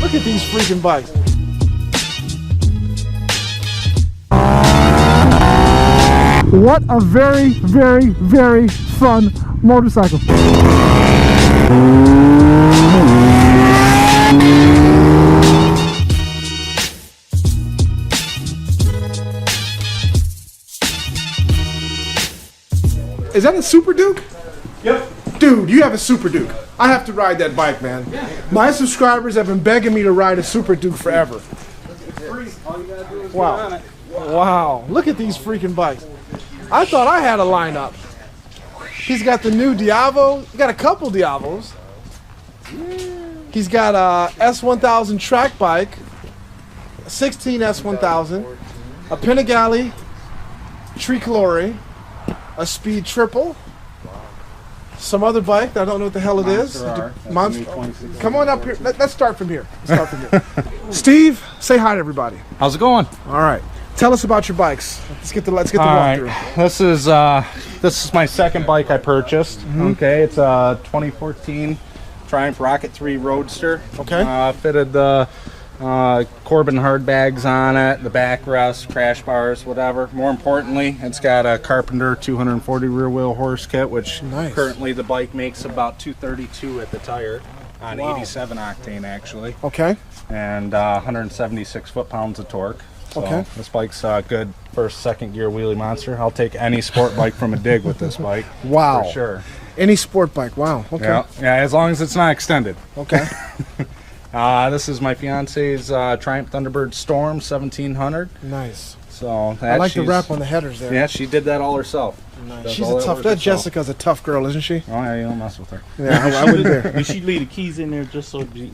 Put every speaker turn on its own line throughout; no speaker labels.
Look at these freaking bikes. What a very, very, very fun motorcycle. Is that a Superduke?
Yep.
Dude, you have a Superduke. I have to ride that bike, man. My subscribers have been begging me to ride a Superduke forever.
It's free. All you gotta do is
Wow.
get on it.
Wow. Look at these freaking bikes. I thought I had a lineup. He's got the new Diavel. He got a couple Diavels. He's got a S1000 track bike, a 16 S1000, a Panigale Tricolore, a Speed Triple, some other bike that I don't know what the hell it is. Monster. Come on up here. Let's start from here. Steve, say hi to everybody.
How's it going?
All right. Tell us about your bikes. Let's get the walkthrough.
This is my second bike I purchased. Okay, it's a 2014 Triumph Rocket 3 Roadster.
Okay.
Fitted the Corbin hard bags on it, the backrest, crash bars, whatever. More importantly, it's got a Carpenter 240 rear wheel horse kit, which currently the bike makes about 232 at the tire on 87 octane actually.
Okay.
And 176 foot-pounds of torque. So
okay.
This bike's good first, second gear wheelie monster. I'll take any sport bike from a dig with this bike.
Wow.
For sure.
Any sport bike. Wow. Okay.
Yeah, as long as it's not extended.
Okay.
This is my fiance's Triumph Thunderbird Storm 1700.
Nice.
So
I like the wrap on the headers there.
Yeah, she did that all herself.
Nice. She's a tough. That Jessica's a tough girl, isn't she?
Oh yeah, you don't mess with her.
Yeah, I wouldn't dare.
You should leave the keys in there just so it'd be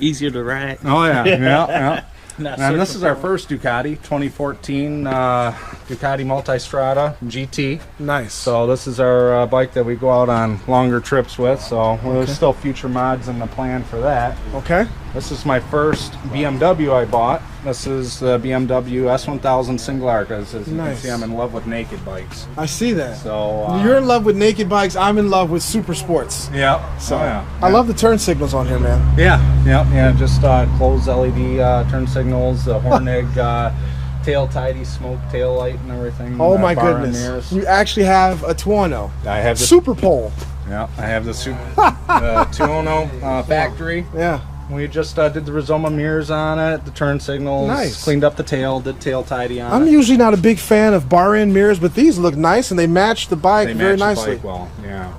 easier to ride.
Oh yeah, yeah. And this is our first Ducati, 2014 Ducati Multistrada GT.
Nice.
So this is our bike that we go out on longer trips with. So there's still future mods in the plan for that.
Okay.
This is my first BMW I bought. This is the BMW S1000 Single Arc. As you can see, I'm in love with naked bikes.
I see that.
So
you're in love with naked bikes. I'm in love with super sports.
Yeah.
So I love the turn signals on here, man.
Yeah. Just closed LED turn signals, Hornig tail tidy, smoke tail light, and everything.
Oh my goodness! You actually have a 210.
I have the
Super Pole.
Yeah, I have the 210 factory.
Yeah.
We just did the Rizoma mirrors on it, the turn signals, cleaned up the tail, did tail tidy on it.
I'm usually not a big fan of bar-end mirrors, but these look nice and they match the bike very nicely.
The bike well, yeah.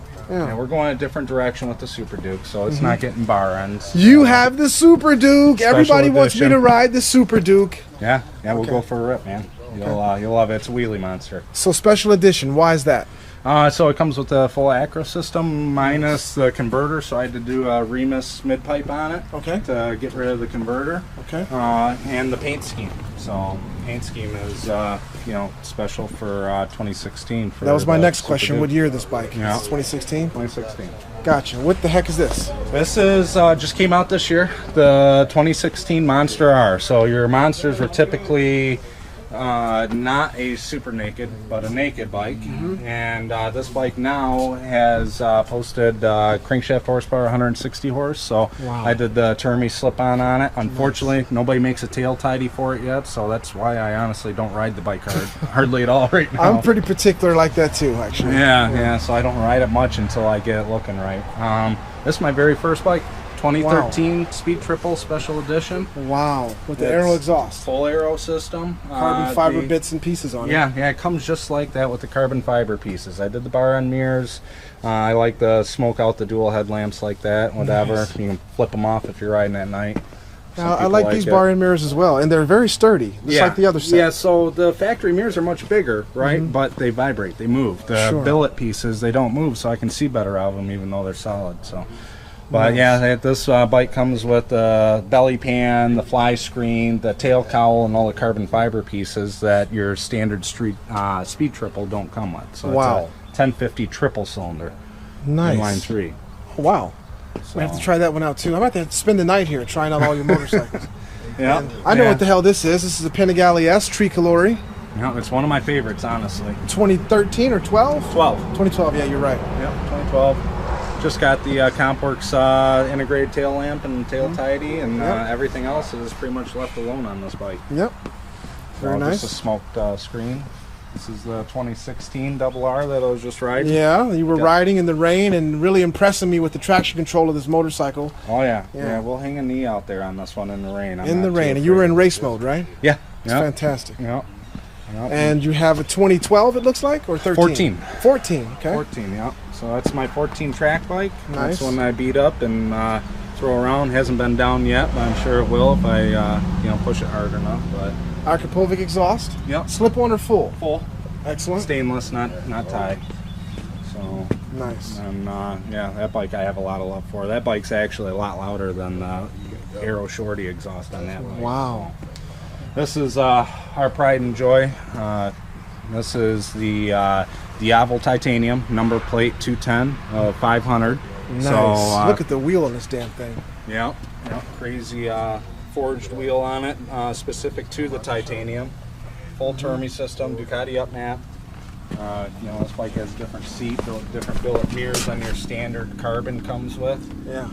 We're going a different direction with the Superduke, so it's not getting bar ends.
You have the Superduke. Everybody wants me to ride the Superduke.
Yeah, we'll go for a rip, man. You'll love it. It's a wheelie monster.
So special edition. Why is that?
So it comes with a full acro system minus the converter, so I had to do a Remus mid pipe on it to get rid of the converter.
Okay.
And the paint scheme. So paint scheme is special for 2016.
That was my next question. What year this bike?
Yeah.
Is it 2016?
2016.
Gotcha. What the heck is this?
This is just came out this year, the 2016 Monster R. So your Monsters were typically not a super naked, but a naked bike. And this bike now has posted crankshaft horsepower 160 horse. So I did the Termi slip-on on it. Unfortunately, nobody makes a tail tidy for it yet, so that's why I honestly don't ride the bike hardly at all right now.
I'm pretty particular like that too, actually.
Yeah, so I don't ride it much until I get it looking right. This is my very first bike. 2013 Speed Triple Special Edition.
Wow, with the aero exhaust.
Full aero system.
Carbon fiber bits and pieces on it.
Yeah, it comes just like that with the carbon fiber pieces. I did the bar end mirrors. I like the smoke out the dual headlamps like that, whatever. Nice. You can flip them off if you're riding at night.
Now, I like these bar end mirrors as well, and they're very sturdy, just like the other set.
Yeah, so the factory mirrors are much bigger, right? But they vibrate, they move. The billet pieces, they don't move, so I can see better out of them even though they're solid. So. But this bike comes with the belly pan, the fly screen, the tail cowl, and all the carbon fiber pieces that your standard Speed Triple don't come with. So it's a 1050 triple cylinder.
Nice.
Inline 3.
Wow. So. We have to try that one out too. I'm about to spend the night here trying out all your motorcycles. I know what the hell this is. This is a Panigale S Tricolore.
Yeah, it's one of my favorites, honestly.
2013 or 12?
12.
2012, yeah, you're right.
Yep, 2012. just got the Compworks integrated tail lamp and tail tidy, and everything else is pretty much left alone on this bike.
Yep. Very nice.
Just a smoked screen. This is the 2016 RR that I was just riding.
Yeah, you were riding in the rain and really impressing me with the traction control of this motorcycle.
Oh yeah, we'll hang a knee out there on this one in the rain.
In the rain, and you were in race mode, right?
Yeah.
It's fantastic.
Yep.
And you have a 2012, it looks like, or 13?
14.
Okay.
14, yeah. So that's my 14 track bike.
Nice.
That's one I beat up and throw around. Hasn't been down yet, but I'm sure it will if I push it hard enough. But
Archipovic exhaust?
Yep.
Slip on or full?
Full.
Excellent.
Stainless, not tie. So
nice.
And yeah, that bike I have a lot of love for. That bike's actually a lot louder than the Aero Shorty exhaust on that bike.
Wow.
So this is our pride and joy. This is the Diavel Titanium, number plate 210 500.
Nice.
So,
look at the wheel on this damn thing.
Yeah, crazy forged wheel on it, specific to the titanium. Full Termi system, Ducati up map. This bike has different seat, different billet mirrors than your standard carbon comes with.
Yeah.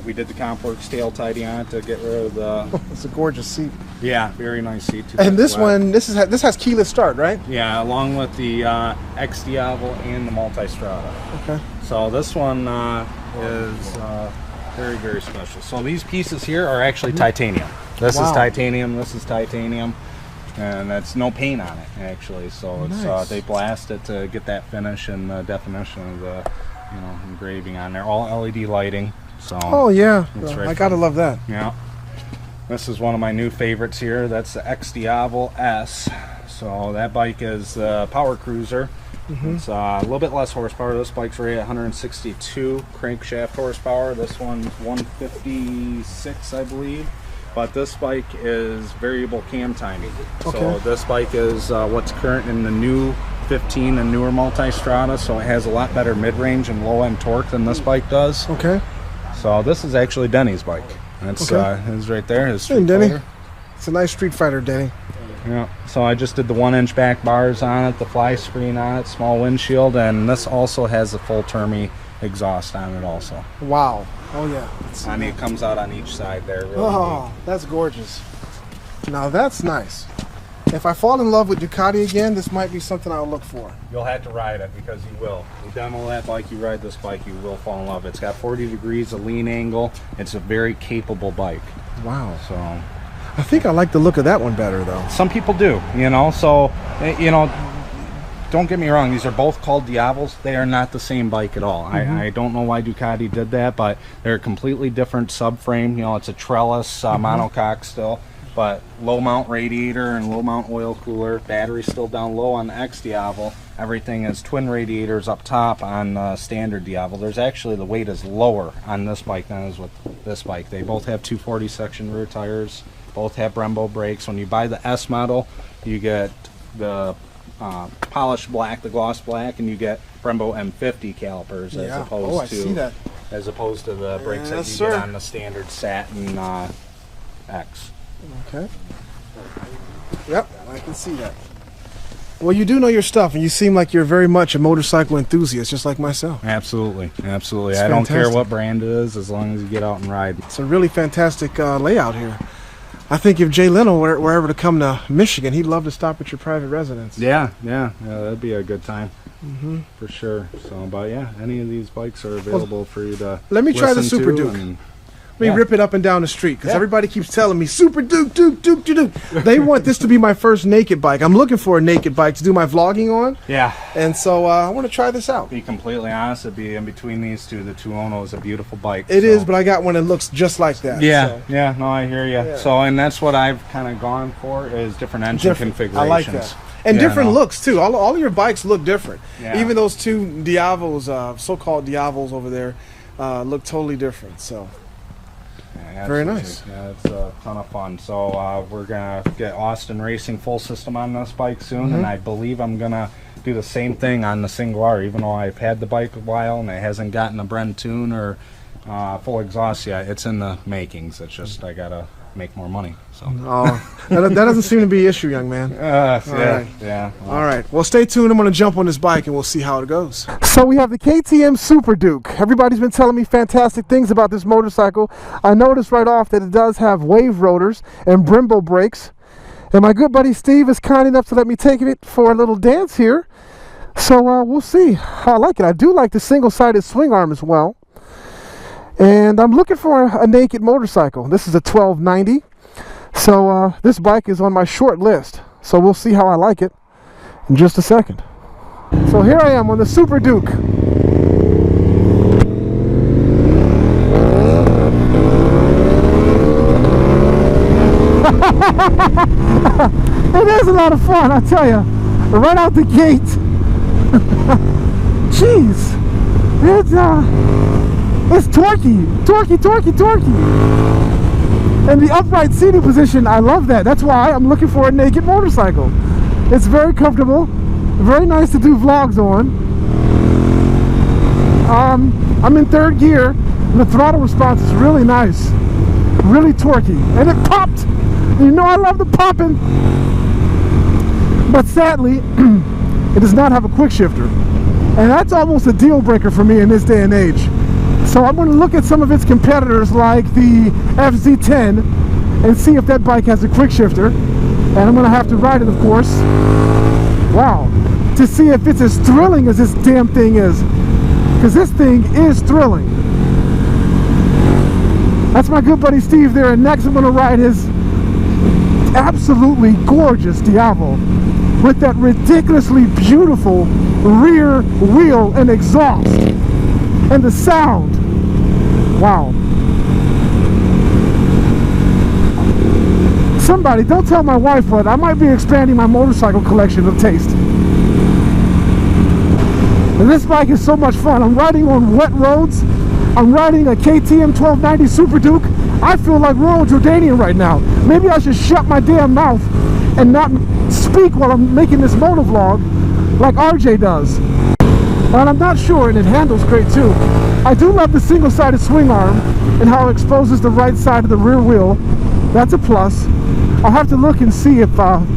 We did the Compworks tail tidy on it to get rid of the.
It's a gorgeous seat.
Yeah, very nice seat too.
And this one, this has keyless start, right?
Yeah, along with the X Diavel and the Multistrada.
Okay.
So this one is very, very special. So these pieces here are actually titanium. This is titanium. This is titanium. And that's no paint on it actually, so it's
nice.
They blast it to get that finish and the definition of the engraving on there. All LED lighting. So
oh yeah,
right
I gotta love that.
Yeah. This is one of my new favorites here. That's the X Diavel S. So that bike is the Power Cruiser. It's a little bit less horsepower. This bike's rated at 162 crankshaft horsepower. This one's 156, I believe. But this bike is variable cam timing.
Okay.
So this bike is what's current in the new 15 and newer Multistrada, so it has a lot better mid-range and low-end torque than this bike does.
Okay.
So this is actually Denny's bike. That's his right there, his Street
Denny.
Fighter.
It's a nice Street Fighter, Denny.
Yeah. So I just did the 1-inch back bars on it, the fly screen on it, small windshield, and this also has the full Termi exhaust on it also.
Wow. Oh yeah.
And it comes out on each side there. Really
neat. That's gorgeous. Now that's nice. If I fall in love with Ducati again, this might be something I'll look for.
You'll have to ride it because you will. You demo that bike, you ride this bike, you will fall in love. It's got 40 degrees of lean angle. It's a very capable bike.
Wow.
So
I think I like the look of that one better though.
Some people do, so don't get me wrong, these are both called Diavels. They are not the same bike at all. I don't know why Ducati did that, but they're a completely different subframe. It's a trellis monocoque still, but low mount radiator and low mount oil cooler. Battery still down low on the X Diavel. Everything is twin radiators up top on standard Diavel. There's actually, the weight is lower on this bike than is with this bike. They both have 240 section rear tires. Both have Brembo brakes. When you buy the S model, you get the polished black, the gloss black, and you get Brembo M50 calipers as opposed to the brakes that you get on the standard Satin X.
Okay. Yep, I can see that. Well, you do know your stuff, and you seem like you're very much a motorcycle enthusiast, just like myself.
Absolutely, absolutely.
It's
I don't
fantastic.
care what brand it is, as long as you get out and ride.
It's a really fantastic layout here. I think if Jay Leno were ever to come to Michigan, he'd love to stop at your private residence.
Yeah, that'd be a good time. For sure. So, but yeah, any of these bikes are available for you to
let me try the Superduke. Let me rip it up and down the street, because everybody keeps telling me, Superduke, Duke. They want this to be my first naked bike. I'm looking for a naked bike to do my vlogging on.
Yeah.
And so I want to try this out.
To be completely honest, it'd be in between these two. The 210 is a beautiful bike.
It is, but I got one that looks just like that.
Yeah, no, I hear you. Yeah. So, and that's what I've kind of gone for, is different engine configurations.
I like that. And different looks, too. All of your bikes look different.
Yeah.
Even those two Diavels, so-called Diavels over there, look totally different. So.
Yeah,
very nice.
Yeah, it's a ton of fun. So we're gonna get Austin Racing full system on this bike soon, and I believe I'm gonna do the same thing on the Single R. Even though I've had the bike a while and it hasn't gotten a Bren tune or full exhaust yet. It's in the makings. It's just I gotta make more money. So.
Oh, that doesn't seem to be an issue, young man.
Yeah. Well.
All right. Well, stay tuned. I'm going to jump on this bike and we'll see how it goes. So we have the KTM Superduke. Everybody's been telling me fantastic things about this motorcycle. I noticed right off that it does have wave rotors and Brembo brakes. And my good buddy Steve is kind enough to let me take it for a little dance here. So we'll see how I like it. I do like the single-sided swing arm as well. And I'm looking for a naked motorcycle. This is a 1290. So this bike is on my short list. So we'll see how I like it in just a second. So here I am on the Superduke. It is a lot of fun, I tell you. Right out the gate. Jeez. It's torquey. And the upright seating position, I love that. That's why I'm looking for a naked motorcycle. It's very comfortable, very nice to do vlogs on. I'm in third gear, and the throttle response is really nice, really torquey, and it popped. You know I love the popping, but sadly, it does not have a quick shifter, and that's almost a deal breaker for me in this day and age. So I'm going to look at some of its competitors like the FZ10 and see if that bike has a quick shifter. And I'm going to have to ride it, of course. Wow. To see if it's as thrilling as this damn thing is. Because this thing is thrilling. That's my good buddy Steve there. And next I'm going to ride his absolutely gorgeous Diavel with that ridiculously beautiful rear wheel and exhaust. And the sound. Wow. Somebody, don't tell my wife, but I might be expanding my motorcycle collection of taste. And this bike is so much fun. I'm riding on wet roads. I'm riding a KTM 1290 Superduke. I feel like rural Jordanian right now. Maybe I should shut my damn mouth and not speak while I'm making this moto vlog like RJ does. But I'm not sure, and it handles great too. I do love the single-sided swing arm and how it exposes the right side of the rear wheel. That's a plus. I'll have to look and see if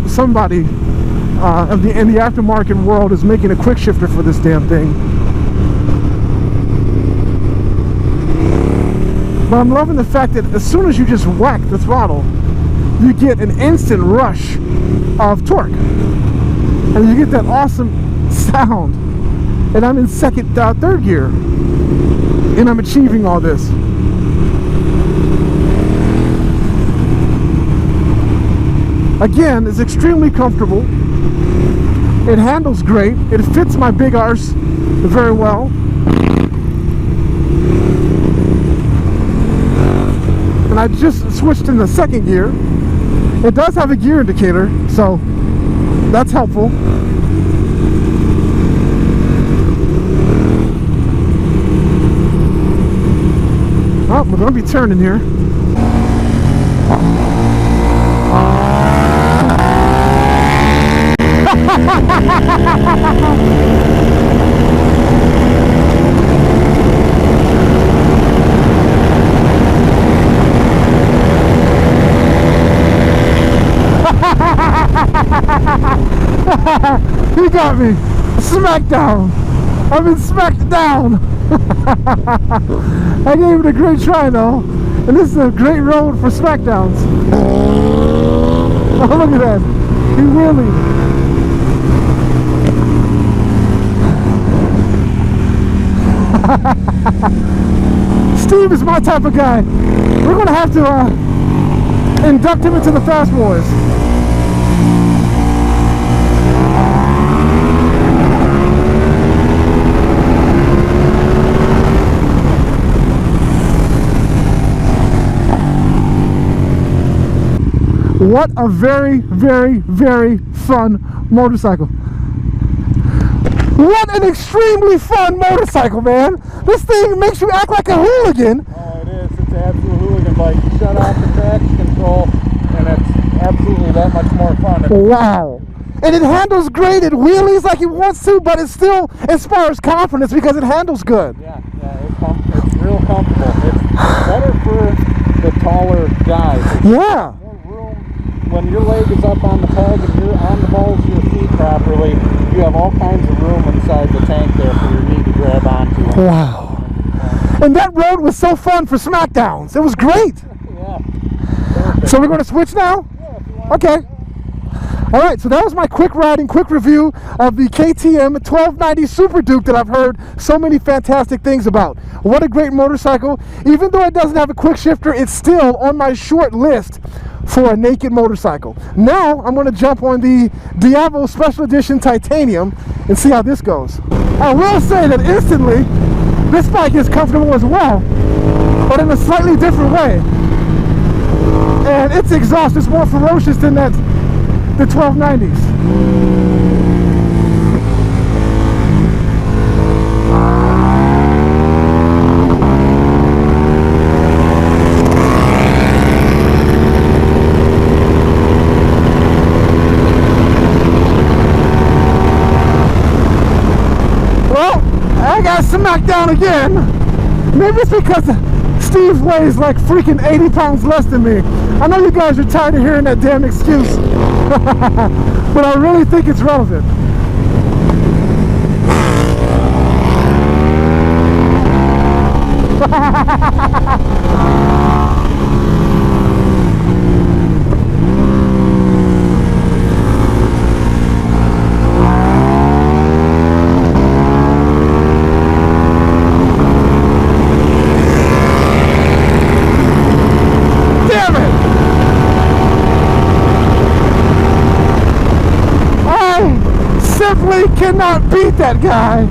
somebody in the aftermarket world is making a quick shifter for this damn thing. But I'm loving the fact that as soon as you just whack the throttle, you get an instant rush of torque. And you get that awesome sound. And I'm in third gear, and I'm achieving all this. Again, it's extremely comfortable. It handles great. It fits my big arse very well. And I just switched in the second gear. It does have a gear indicator, so that's helpful. Oh, we're going to be turning here. He got me. Smackdown. I've been smacked down. I gave it a great try though, and this is a great road for smackdowns. Oh, look at that. He really. Steve is my type of guy. We're going to have to induct him into the Fast Boys. What a very, very, very fun motorcycle. What an extremely fun motorcycle, man. This thing makes you act like a hooligan.
Oh, it is. It's an absolute hooligan bike. You shut off the traction control, and it's absolutely that much more fun.
Wow. And it handles great. It wheelies like it wants to, but it still inspires confidence because it handles good.
Yeah,
real comfortable. It's better for the taller guys.
Yeah.
More room. When your leg is up on the peg and you're on the balls of your feet properly, you have all kinds of room inside the tank there for your knee to grab onto.
Wow. And that road was so fun for SmackDowns. It was great.
Yeah.
So we're going to switch now?
Yeah, if you want.
Okay. All right, so that was my quick riding, quick review of the KTM 1290 Superduke that I've heard so many fantastic things about. What a great motorcycle. Even though it doesn't have a quick shifter, it's still on my short list for a naked motorcycle. Now I'm going to jump on the Diavel Special Edition Titanium and see how this goes. I will say that instantly, this bike is comfortable as well, but in a slightly different way. And its exhaust is more ferocious than the 1290s. Well, I got smacked down again. Maybe it's because Steve weighs like freaking 80 pounds less than me. I know you guys are tired of hearing that damn excuse, but I really think it's relevant. Cannot beat that guy.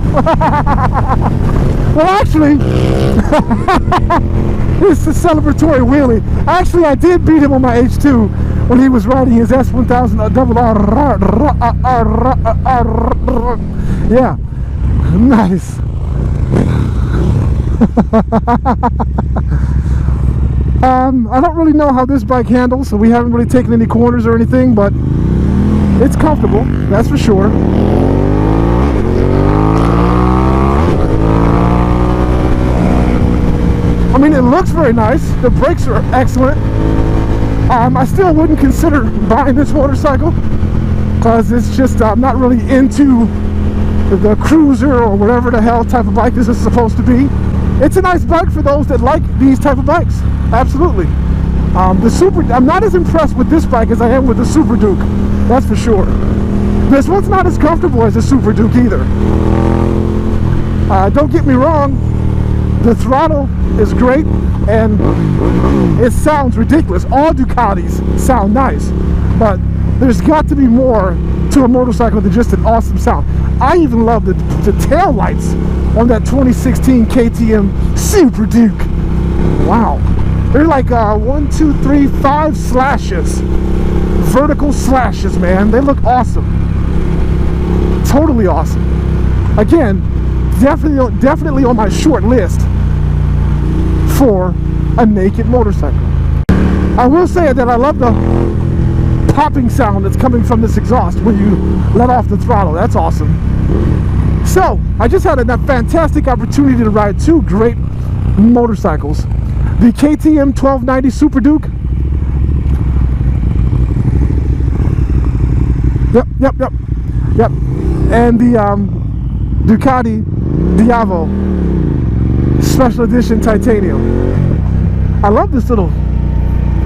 Well, actually, it's a celebratory wheelie. Actually, I did beat him on my H2 when he was riding his S1000 double R. Yeah, nice. I don't really know how this bike handles, so we haven't really taken any corners or anything, but it's comfortable, that's for sure. I mean, it looks very nice. The brakes are excellent. I still wouldn't consider buying this motorcycle because it's just I'm not really into the cruiser or whatever the hell type of bike this is supposed to be. It's a nice bike for those that like these type of bikes. Absolutely. I'm not as impressed with this bike as I am with the Superduke. That's for sure. This one's not as comfortable as the Superduke either. Don't get me wrong. The throttle is great and it sounds ridiculous. All Ducatis sound nice, but there's got to be more to a motorcycle than just an awesome sound. I even love the tail lights on that 2016 KTM Superduke. Wow, they're like 1, 2, 3, 5 slashes, vertical slashes, man. They look awesome, totally awesome. Again, definitely on my short list for a naked motorcycle. I will say that I love the popping sound that's coming from this exhaust when you let off the throttle. That's awesome. So I just had a fantastic opportunity to ride two great motorcycles, the KTM 1290 Superduke. Yep. And the Ducati Diavel Special Edition Titanium. I love this little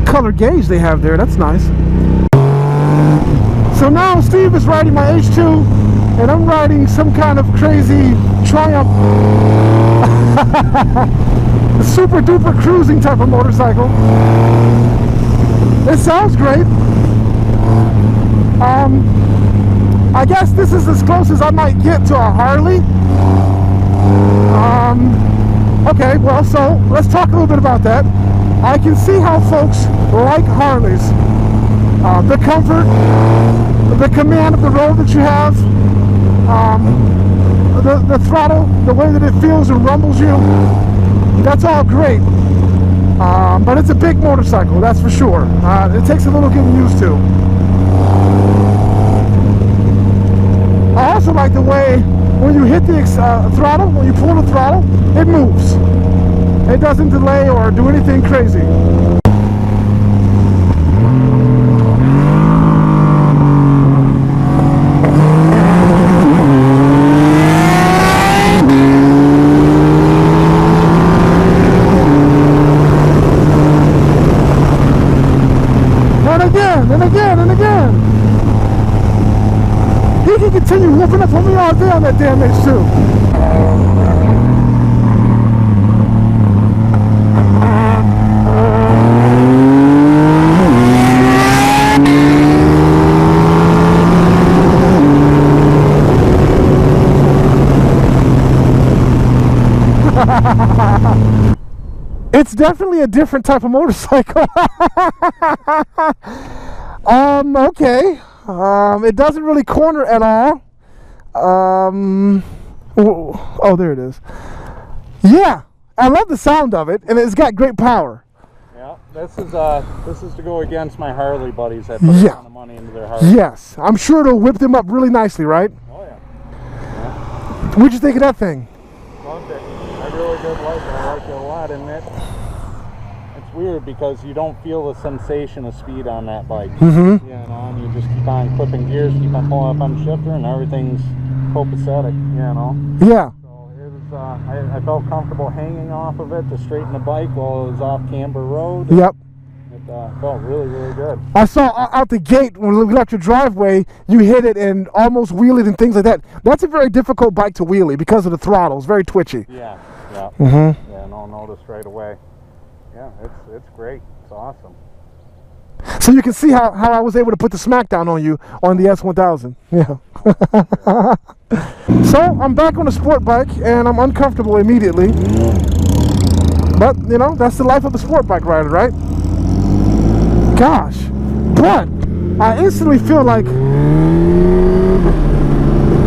color gauge they have there. That's nice. So now Steve is riding my H2 and I'm riding some kind of crazy Triumph super duper cruising type of motorcycle. It sounds great. I guess this is as close as I might get to a Harley. Okay, well, so let's talk a little bit about that. I can see how folks like Harleys. The comfort, the command of the road that you have, the throttle, the way that it feels and rumbles you, that's all great. But it's a big motorcycle, that's for sure. It takes a little getting used to. I also like the way when you hit the throttle, when you pull the throttle, it moves. It doesn't delay or do anything crazy. And again, and again. He can continue whooping up on me all day on that damn H2. It's definitely a different type of motorcycle. Okay. It doesn't really corner at all. Oh, there it is. Yeah, I love the sound of it, and it's got great power.
Yeah, this is to go against my Harley buddies that put a ton of money into their Harley.
Yes, I'm sure it'll whip them up really nicely, right?
Oh yeah.
What'd you think of that thing?
Loved it. I really did like it. I like it a lot, and it's weird because you don't feel the sensation of speed on that bike. You know, and you just keep on clipping gears, keep on pulling up on the shifter, and everything's copacetic, you know.
Yeah.
So it was, I felt comfortable hanging off of it to straighten the bike while it was off Camber Road.
Yep.
It felt really, really good.
I saw out the gate when we left your driveway, you hit it and almost wheelied and things like that. That's a very difficult bike to wheelie because of the throttle. It's very twitchy.
Yeah, yeah. Yeah, no, noticed right away. Yeah, it's great. It's awesome.
So you can see how I was able to put the smackdown on you on the S1000. Yeah. So I'm back on a sport bike and I'm uncomfortable immediately. But, you know, that's the life of a sport bike rider, right? Gosh. But I instantly feel like,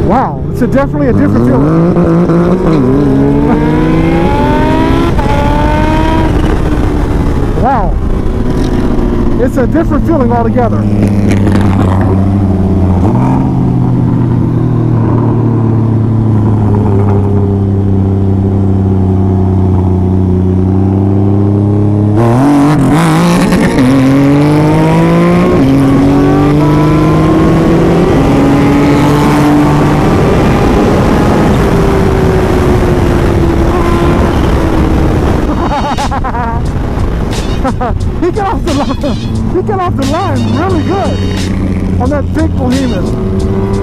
wow, it's definitely a different feeling. Wow, it's a different feeling altogether. He got off the line really good on that big behemoth.